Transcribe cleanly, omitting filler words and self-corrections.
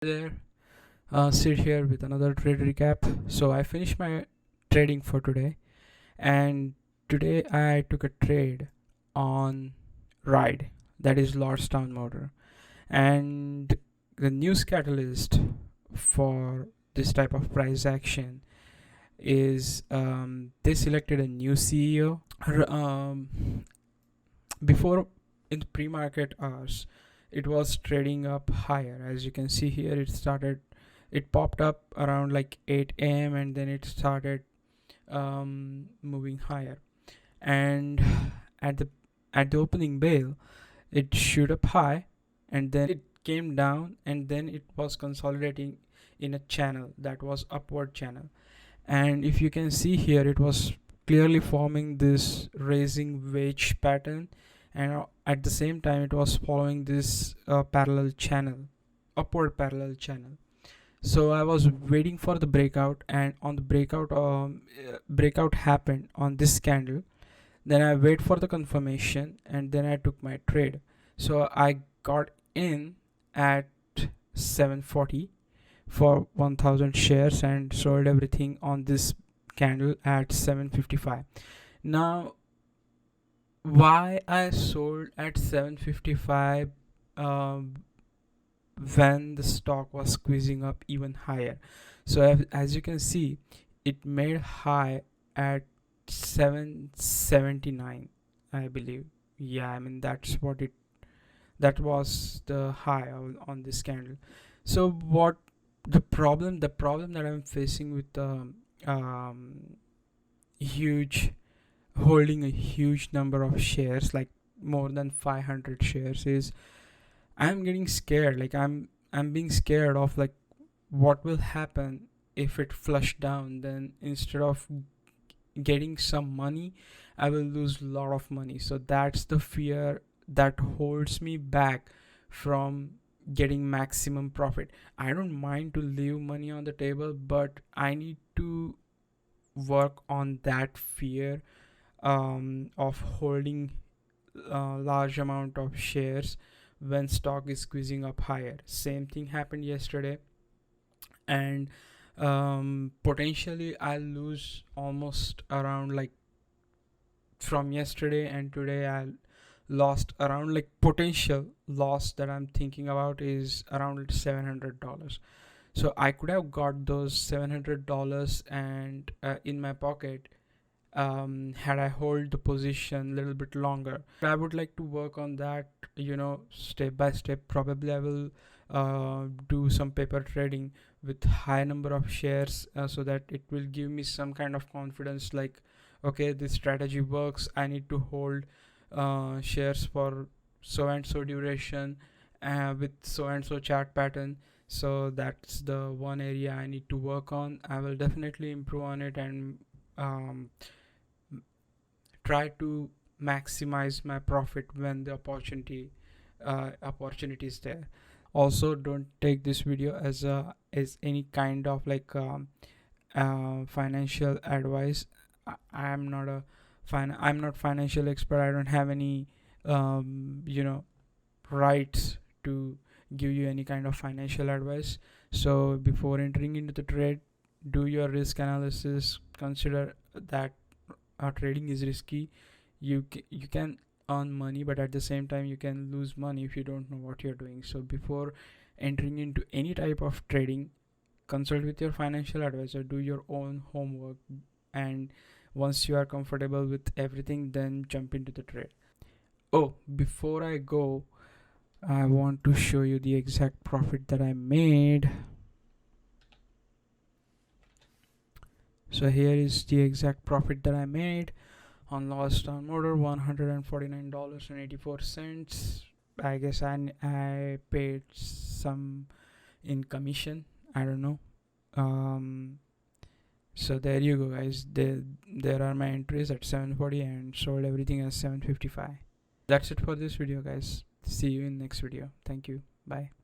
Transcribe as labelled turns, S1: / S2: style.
S1: There, Sid here with another trade recap. So I finished my trading for today, and today I took a trade on Ride, that is Lordstown Motor, and the news catalyst for this type of price action is they selected a new CEO. Before, in the pre-market hours, it was trading up higher. As you can see here, it popped up around like 8 a.m. and then it started moving higher, and at the at the opening bell it shoot up high, and then it came down, and then it was consolidating in a channel that was upward channel. And if you can see here, it was clearly forming this raising wedge pattern, and at the same time it was following this parallel channel, upward parallel channel. So I was waiting for the breakout, and on the breakout happened on this candle. Then I wait for the confirmation, and then I took my trade. So I got in at 740 for 1000 shares and sold everything on this candle at 755. Now, why I sold at 755 um, when the stock was squeezing up even higher? So as you can see, it made high at 779, I believe. Yeah, I mean that was the high on this candle. So what the problem that I'm facing with the um, huge holding a huge number of shares, like more than 500 shares, is I'm getting scared. Like I'm being scared of like what will happen if it flush down. Then instead of getting some money, I will lose a lot of money. So that's the fear that holds me back from getting maximum profit. I don't mind to leave money on the table, but I need to work on that fear of holding a large amount of shares when stock is squeezing up higher. Same thing happened yesterday, and potentially I'll lose almost around like from yesterday and today. I lost around like potential loss that I'm thinking about is around $700. So I could have got those $700 and in my pocket, had I hold the position a little bit longer. I would like to work on that, step by step. Probably I will do some paper trading with high number of shares, so that it will give me some kind of confidence, like okay, this strategy works. I need to hold shares for so and so duration, with so and so chart pattern. So that's the one area I need to work on. I will definitely improve on it, and um, try to maximize my profit when the opportunity is there. Also, don't take this video as any kind of like financial advice. I'm not I'm not financial expert. I don't have any rights to give you any kind of financial advice. So before entering into the trade, do your risk analysis. Consider that trading is risky. You can earn money, but at the same time you can lose money if you don't know what you're doing. So before entering into any type of trading, consult with your financial advisor, do your own homework, and once you are comfortable with everything, then jump into the trade. Oh, before I go, I want to show you the exact profit that I made. So here is the exact profit that I made on Lordstown Motor, $149.84. I guess I paid some in commission. I don't know. So there you go, guys. There are my entries at 740 and sold everything as 755. That's it for this video, guys. See you in next video. Thank you. Bye.